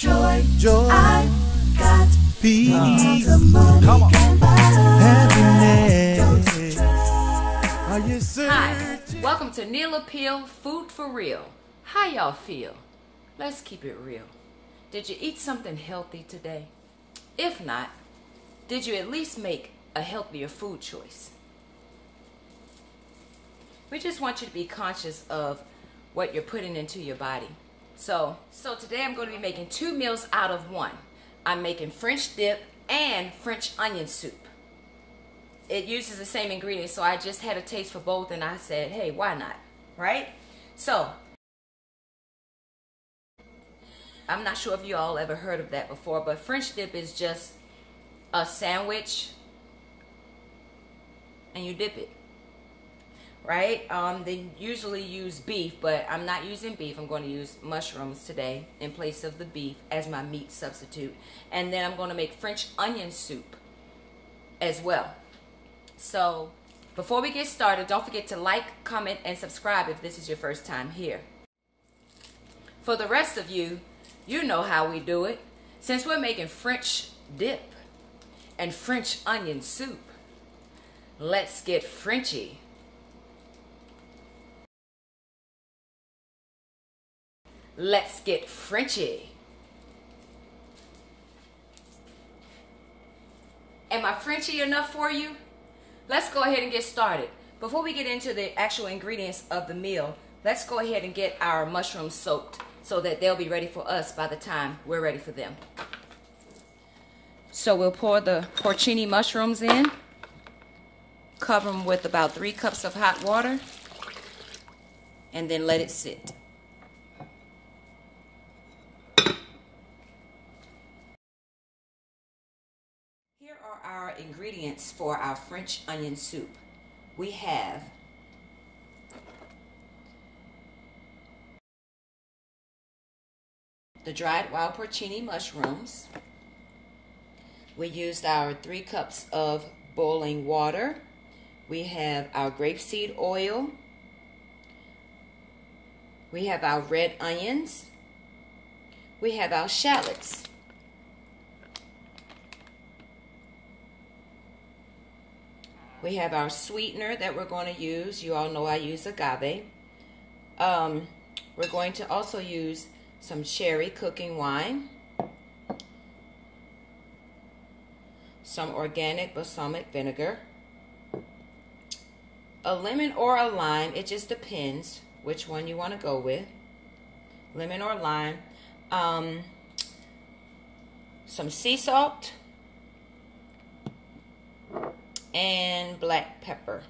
joy, joy. I've got Peace. the money Come on. can buy. Happiness. Are you Hi, searching? welcome to Neil Appeal Food for Real. How y'all feel? Let's keep it real. Did you eat something healthy today? If not, did you at least make a healthier food choice? We just want you to be conscious of what you're putting into your body. So today I'm going to be making 2 meals out of 1. I'm making French dip and French onion soup. It uses the same ingredients, so I just had a taste for both and I said, hey, why not, right? So, I'm not sure if you all ever heard of that before, but French dip is just a sandwich and you dip it, right? They usually use beef, but I'm not using beef. I'm going to use mushrooms today in place of the beef as my meat substitute. And then I'm going to make French onion soup as well. So before we get started, don't forget to like, comment, and subscribe if this is your first time here. For the rest of you, you know how we do it. Since we're making French dip and French onion soup, let's get Frenchy. Let's get Frenchy. Am I Frenchy enough for you? Let's go ahead and get started. Before we get into the actual ingredients of the meal, let's go ahead and get our mushrooms soaked so that they'll be ready for us by the time we're ready for them. So we'll pour the porcini mushrooms in, cover them with about 3 cups of hot water, and then let it sit. Here are our ingredients for our French onion soup. We have the dried wild porcini mushrooms. We used our 3 cups of boiling water. We have our grapeseed oil. We have our red onions. We have our shallots. We have our sweetener that we're going to use. You all know I use agave. We're going to also use some cherry cooking wine, some organic balsamic vinegar, a lemon or a lime. It just depends which one you want to go with, lemon or lime, some sea salt, and black pepper.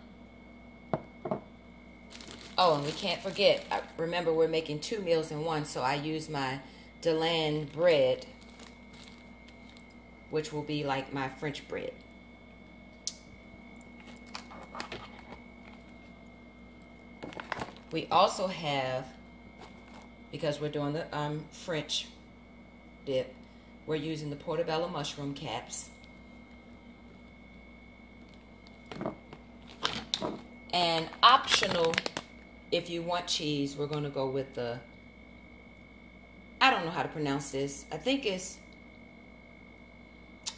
Oh, and we can't forget, remember we're making 2 meals in one, so I use my Deland bread, which will be like my French bread. We also have, because we're doing the French dip, we're using the portobello mushroom caps. And optional, if you want cheese, we're going to go with the, I don't know how to pronounce this. I think it's,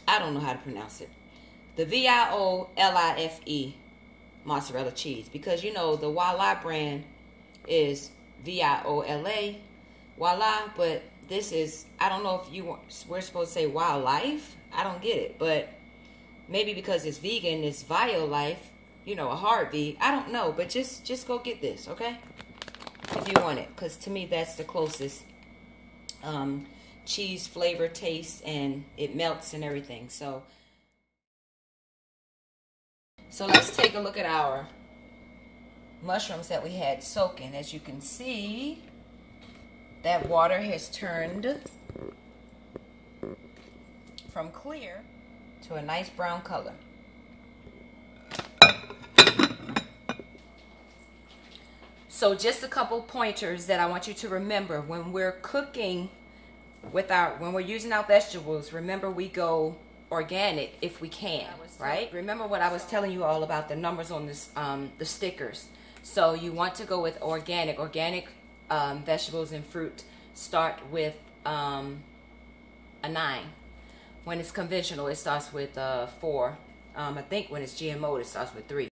I don't know how to pronounce it. The VIOLIFE mozzarella cheese. Because, you know, the Voila brand is VIOLA, voila. But this is, I don't know if we're supposed to say wildlife. I don't get it. But maybe because it's vegan, it's Violife. You know, a hard V. I don't know, but just go get this, okay? If you want it, because to me that's the closest cheese flavor, taste, and it melts and everything. So let's take a look at our mushrooms that we had soaking. As you can see, that water has turned from clear to a nice brown color. So just a couple pointers that I want you to remember when we're cooking with when we're using our vegetables. Remember, we go organic if we can, right? Remember what I was telling you all about the numbers on this, the stickers. So you want to go with organic. Organic vegetables and fruit start with a 9. When it's conventional, it starts with 4. I think when it's GMO, it starts with 3.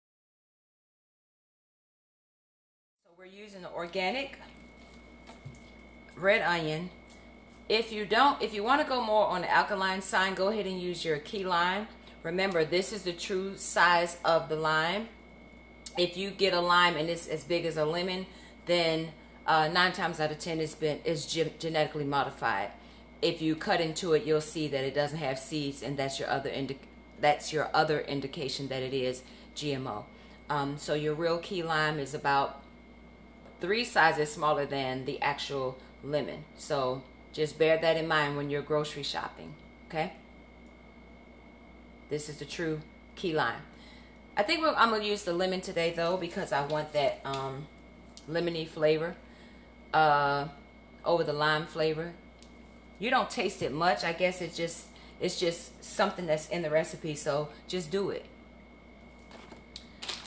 So we're using the organic red onion. If you want to go more on the alkaline side, go ahead and use your key lime. Remember, this is the true size of the lime. If you get a lime and it's as big as a lemon, then 9 times out of 10 it's genetically modified. If you cut into it, you'll see that it doesn't have seeds, and that's your other indication that it is GMO. So your real key lime is about 3 sizes smaller than the actual lemon. So just bear that in mind when you're grocery shopping, okay? This is the true key lime. I think I'm going to use the lemon today, though, because I want that lemony flavor over the lime flavor. You don't taste it much. I guess it's just something that's in the recipe, so just do it.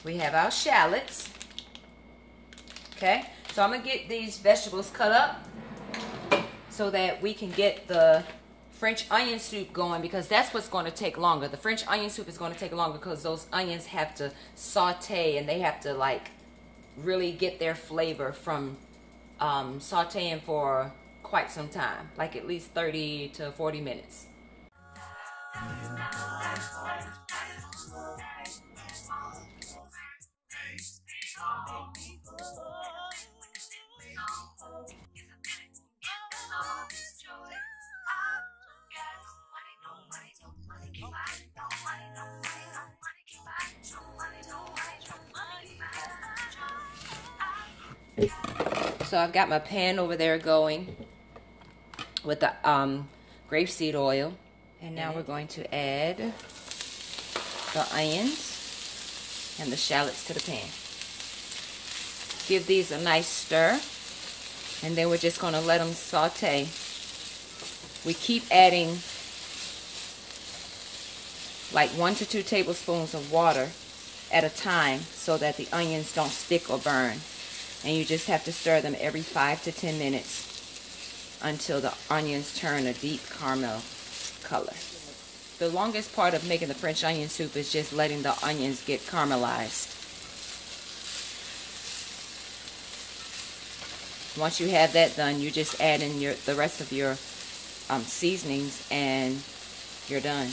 We have our shallots. Okay, so I'm going to get these vegetables cut up so that we can get the French onion soup going, because that's what's going to take longer. The French onion soup is going to take longer because those onions have to saute, and they have to like really get their flavor from sauteing for quite some time, like at least 30 to 40 minutes. So I've got my pan over there going with the grapeseed oil, and now we're going to add the onions and the shallots to the pan. Give these a nice stir, and then we're just going to let them saute. We keep adding like 1 to 2 tablespoons of water at a time so that the onions don't stick or burn. And you just have to stir them every 5 to 10 minutes until the onions turn a deep caramel color. The longest part of making the French onion soup is just letting the onions get caramelized. Once you have that done, you just add in the rest of your seasonings, and you're done.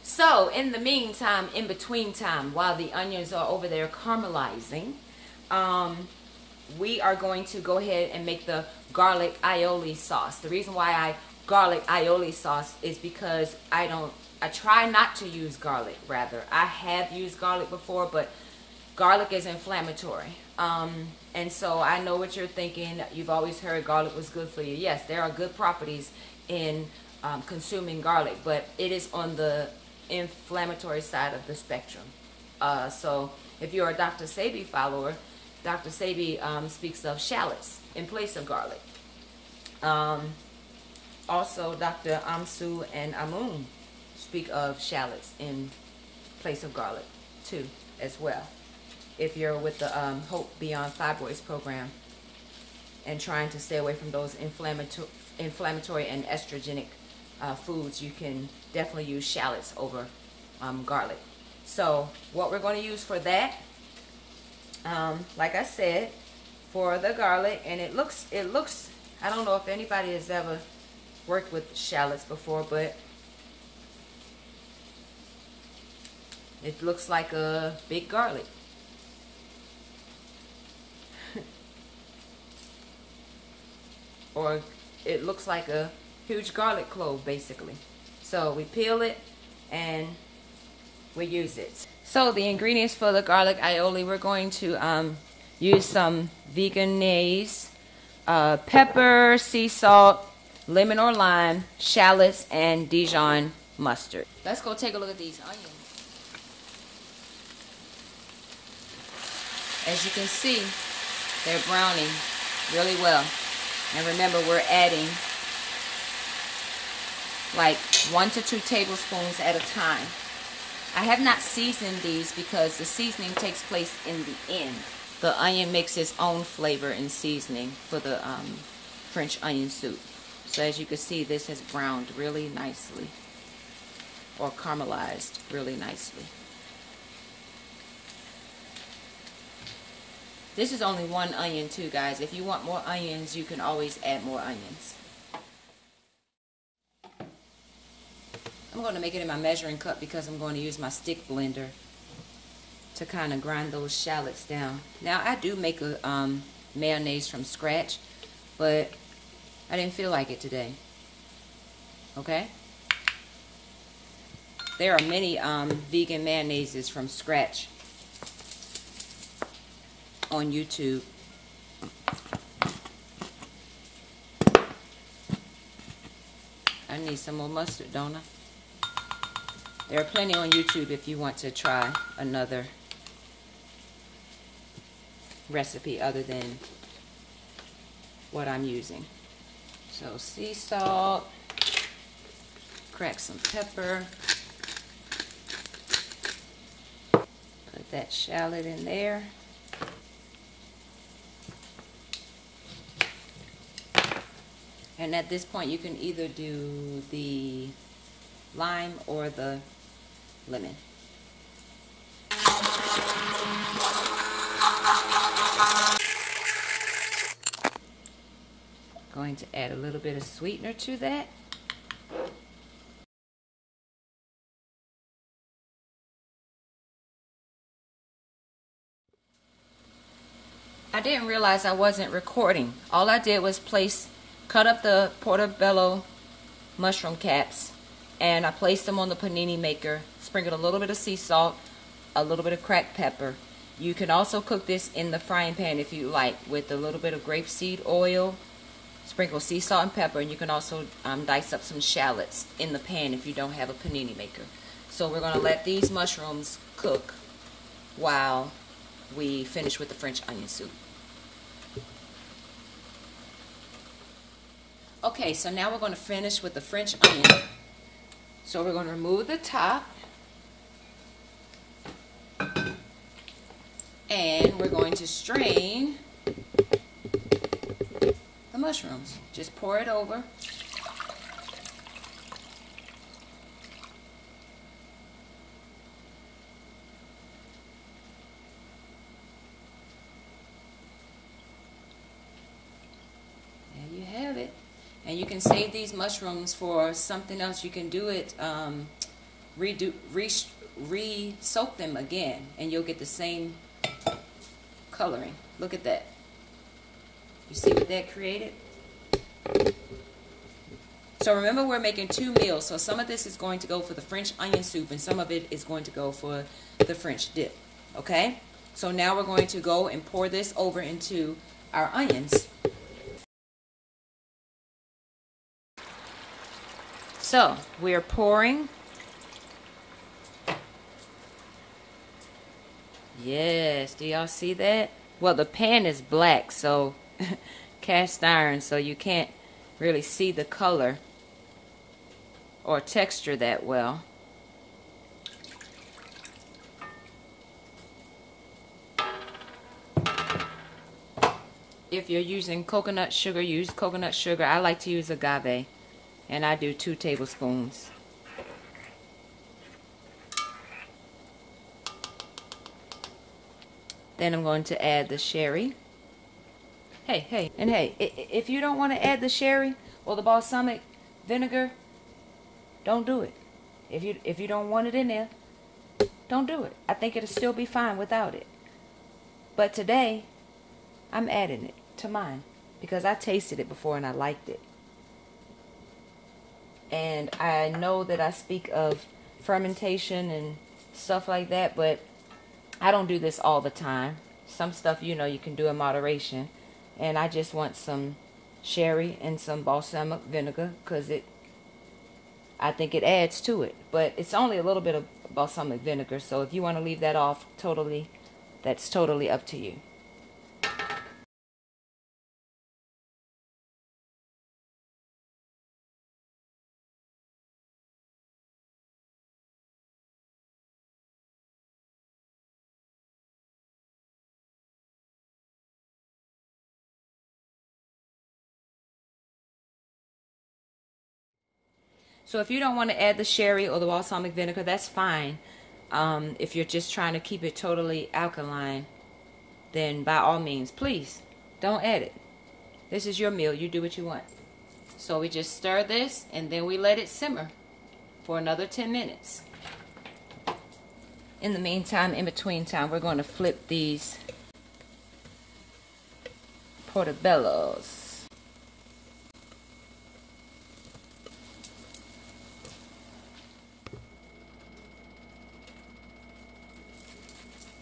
So in the meantime, in between time, while the onions are over there caramelizing, we are going to go ahead and make the garlic aioli sauce. The reason why garlic aioli sauce is because I try not to use garlic, rather. I have used garlic before, but garlic is inflammatory. And so I know what you're thinking. You've always heard garlic was good for you. Yes, there are good properties in consuming garlic, but it is on the inflammatory side of the spectrum. So if you're a Dr. Sebi follower, Dr. Sebi speaks of shallots in place of garlic. Also, Dr. Amsu and Amun speak of shallots in place of garlic too, as well. If you're with the Hope Beyond Fibroids program and trying to stay away from those inflammatory and estrogenic foods, you can definitely use shallots over garlic. So what we're going to use for that, like I said, for the garlic, and it looks, I don't know if anybody has ever worked with shallots before, but it looks like a big garlic. Or it looks like a huge garlic clove, basically. So we peel it and we use it. So the ingredients for the garlic aioli, we're going to use some veganese, pepper, sea salt, lemon or lime, shallots, and Dijon mustard. Let's go take a look at these onions. As you can see, they're browning really well. And remember, we're adding like 1 to 2 tablespoons at a time. I have not seasoned these because the seasoning takes place in the end. The onion makes its own flavor and seasoning for the French onion soup. So as you can see, this has browned really nicely, or caramelized really nicely. This is only one onion too, guys. If you want more onions, you can always add more onions. I'm going to make it in my measuring cup because I'm going to use my stick blender to kind of grind those shallots down. Now, I do make a mayonnaise from scratch, but I didn't feel like it today. Okay? There are many vegan mayonnaises from scratch on YouTube. I need some more mustard, don't I? There are plenty on YouTube if you want to try another recipe other than what I'm using. So sea salt, crack some pepper, put that shallot in there. And at this point you can either do the lime or the lemon. Going to add a little bit of sweetener to that. I didn't realize I wasn't recording. All I did was cut up the portobello mushroom caps, and I placed them on the panini maker, sprinkled a little bit of sea salt, a little bit of cracked pepper. You can also cook this in the frying pan if you like, with a little bit of grapeseed oil. Sprinkle sea salt and pepper, and you can also dice up some shallots in the pan if you don't have a panini maker. So we're going to let these mushrooms cook while we finish with the French onion soup. Okay, so now we're going to finish with the French onion. So we're going to remove the top, and we're going to strain the mushrooms. Just pour it over. There you have it. And you can save these mushrooms for something else. You can do it, re-soak them again, and you'll get the same coloring. Look at that. You see what that created? So remember, we're making 2 meals. So some of this is going to go for the French onion soup, and some of it is going to go for the French dip. Okay? So now we're going to go and pour this over into our onions. So we're pouring. Yes, do y'all see that? Well, the pan is black, so cast iron, so you can't really see the color or texture that well. If you're using coconut sugar, use coconut sugar. I like to use agave, and I do 2 tablespoons. Then I'm going to add the sherry. Hey, if you don't want to add the sherry or the balsamic vinegar, don't do it. If you don't want it in there, don't do it. I think it'll still be fine without it. But today, I'm adding it to mine because I tasted it before and I liked it. And I know that I speak of fermentation and stuff like that, but I don't do this all the time. Some stuff, you know, you can do in moderation. And I just want some sherry and some balsamic vinegar because I think it adds to it. But it's only a little bit of balsamic vinegar, so if you want to leave that off totally, that's totally up to you. So if you don't want to add the sherry or the balsamic vinegar, that's fine. If you're just trying to keep it totally alkaline, then by all means, please don't add it. This is your meal. You do what you want. So we just stir this and then we let it simmer for another 10 minutes. In the meantime, in between time, we're going to flip these portobellos.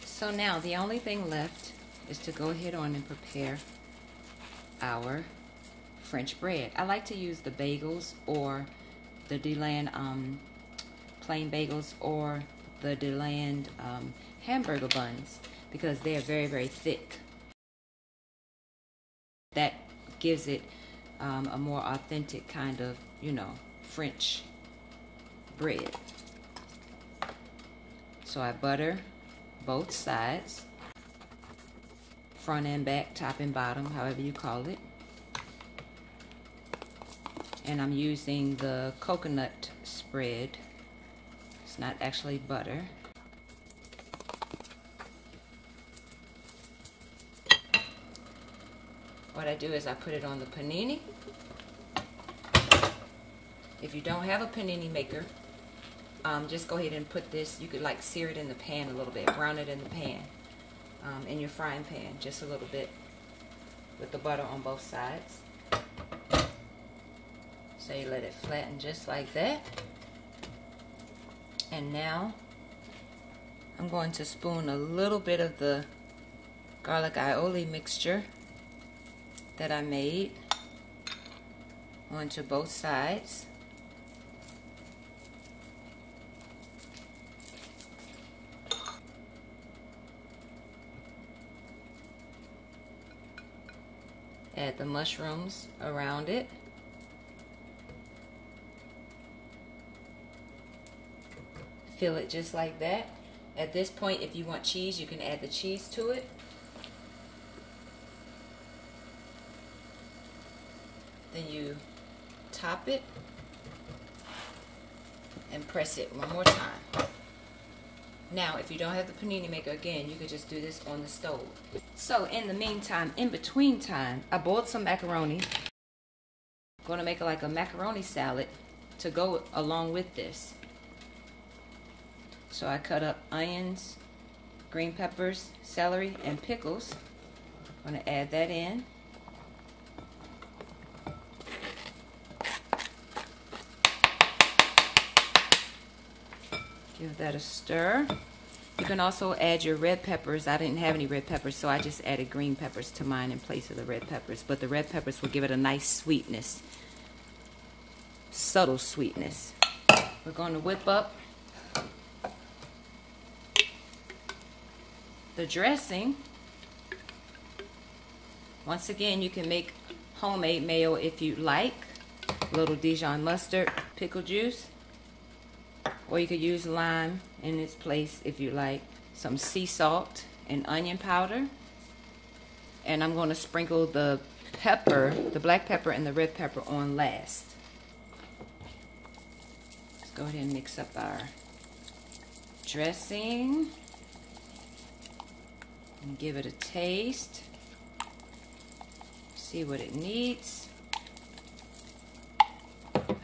So now the only thing left is to go ahead on and prepare our French bread. I like to use the bagels or the Deland plain bagels or the Deland hamburger buns because they are very, very thick. That gives it a more authentic kind of, you know, French bread. So I butter both sides, front and back, top and bottom, however you call it. And I'm using the coconut spread. It's not actually butter. What I do is I put it on the panini. If you don't have a panini maker, just go ahead and put this, you could like sear it in the pan a little bit, brown it in the pan, in your frying pan, just a little bit with the butter on both sides. So you let it flatten just like that. And now I'm going to spoon a little bit of the garlic aioli mixture that I made onto both sides. Add the mushrooms around it. Fill it just like that. At this point, if you want cheese, you can add the cheese to it. Then you top it and press it one more time. Now, if you don't have the panini maker, again, you could just do this on the stove. So, in the meantime, in between time, I boiled some macaroni. I'm going to make like a macaroni salad to go along with this. So I cut up onions, green peppers, celery, and pickles. I'm going to add that in. Give that a stir. You can also add your red peppers. I didn't have any red peppers, so I just added green peppers to mine in place of the red peppers. But the red peppers will give it a nice sweetness, subtle sweetness. We're going to whip up the dressing. Once again, you can make homemade mayo if you like. A little Dijon mustard, pickle juice. Or you could use lime in its place if you like. Some sea salt and onion powder. And I'm going to sprinkle the pepper, the black pepper and the red pepper on last. Let's go ahead and mix up our dressing. And give it a taste. See what it needs.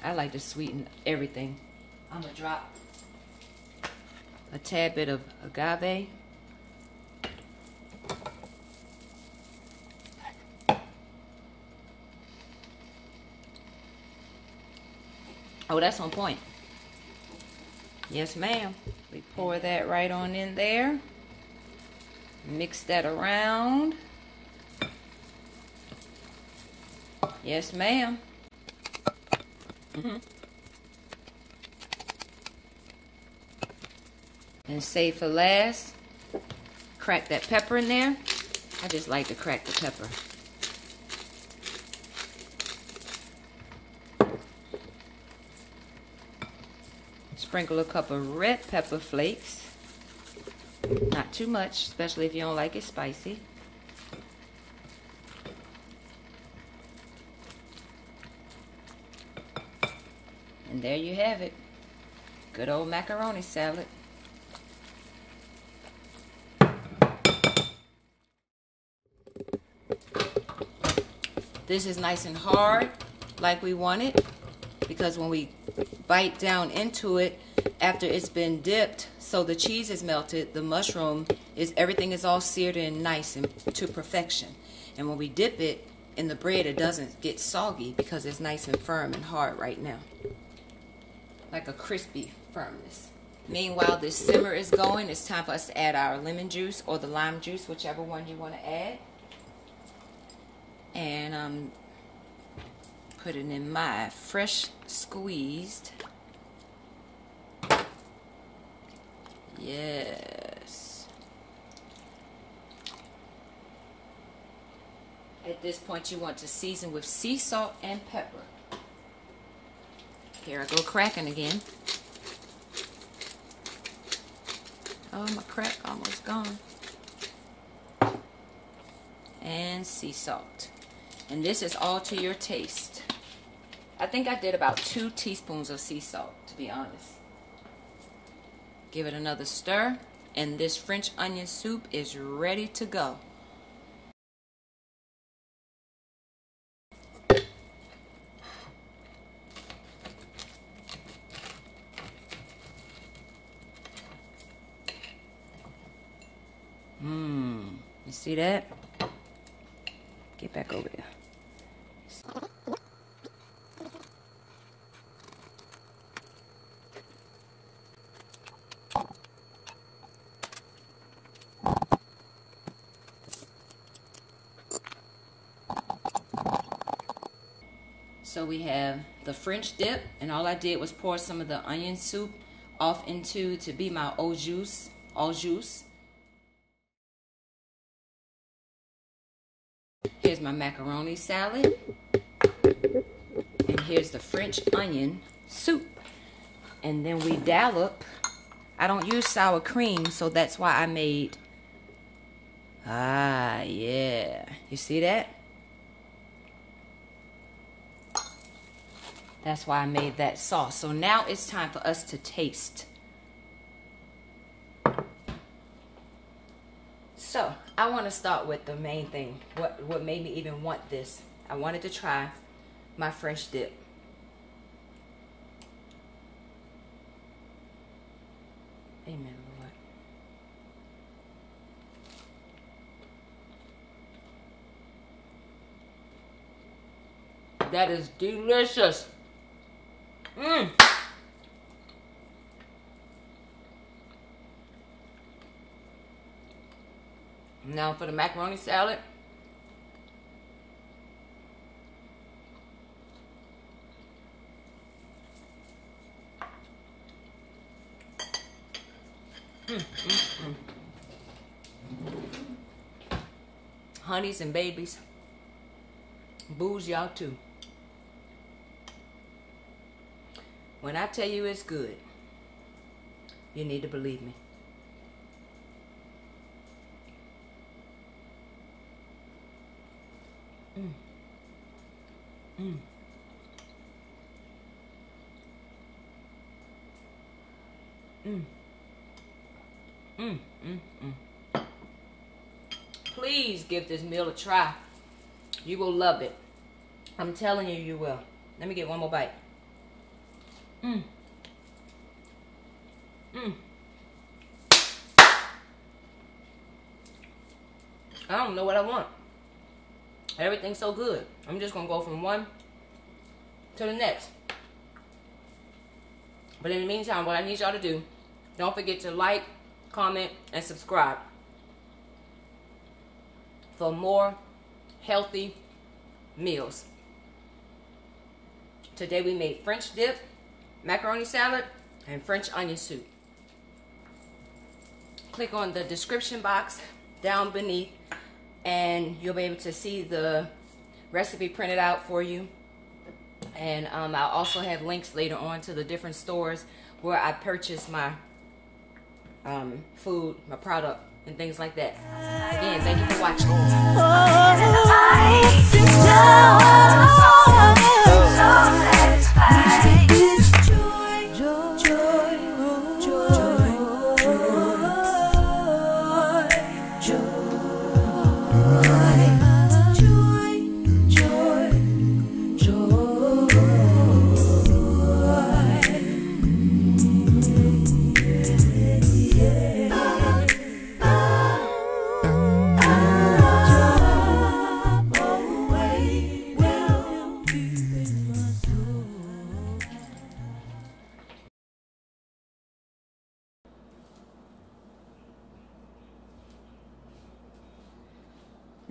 I like to sweeten everything. I'm going to drop a tad bit of agave. Oh, that's on point. Yes, ma'am. We pour that right on in there. Mix that around. Yes, ma'am. And save for last, crack that pepper in there. I just like to crack the pepper. Sprinkle a cup of red pepper flakes. Not too much, especially if you don't like it spicy. And there you have it. Good old macaroni salad. This is nice and hard, like we want it, because when we bite down into it, after it's been dipped, so the cheese is melted, the mushroom is, everything is all seared and nice and to perfection. And when we dip it in the bread, it doesn't get soggy because it's nice and firm and hard right now. Like a crispy firmness. Meanwhile, this simmer is going. It's time for us to add our lemon juice or the lime juice, whichever one you want to add. And put it in my fresh squeezed. Yes. At this point, you want to season with sea salt and pepper. Here I go cracking again. Oh, my crack almost gone. And sea salt. And this is all to your taste. I think I did about 2 teaspoons of sea salt, to be honest. Give it another stir, and this French onion soup is ready to go. You see that? Get back over there. So we have the French dip, and all I did was pour some of the onion soup off into to be my au jus. Here's my macaroni salad, and here's the French onion soup. And then we dollop. I don't use sour cream, so that's why I made, yeah, you see that? That's why I made that sauce. So now it's time for us to taste. So I want to start with the main thing. What made me even want this? I wanted to try my French dip. Amen, Lord. That is delicious. Now for the macaroni salad. Honeys and babies. Booze y'all too. When I tell you it's good, you need to believe me. Please give this meal a try. You will love it. I'm telling you, you will. Let me get one more bite. I don't know what I want. Everything's so good. I'm just gonna go from one to the next. But in the meantime, what I need y'all to do, don't forget to like, comment, and subscribe for more healthy meals. Today we made French dip, macaroni salad, and French onion soup. Click on the description box down beneath and you'll be able to see the recipe printed out for you. And I'll also have links later on to the different stores where I purchase my food, my product, and things like that. Again, thank you for watching.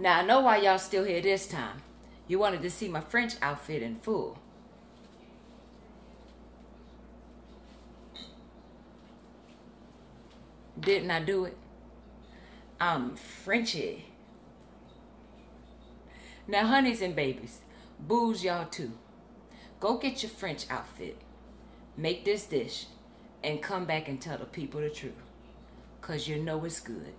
Now, I know why y'all still here this time. You wanted to see my French outfit in full. Didn't I do it? I'm Frenchy. Now, honeys and babies, boos y'all too. Go get your French outfit. Make this dish and come back and tell the people the truth. 'Cause you know it's good.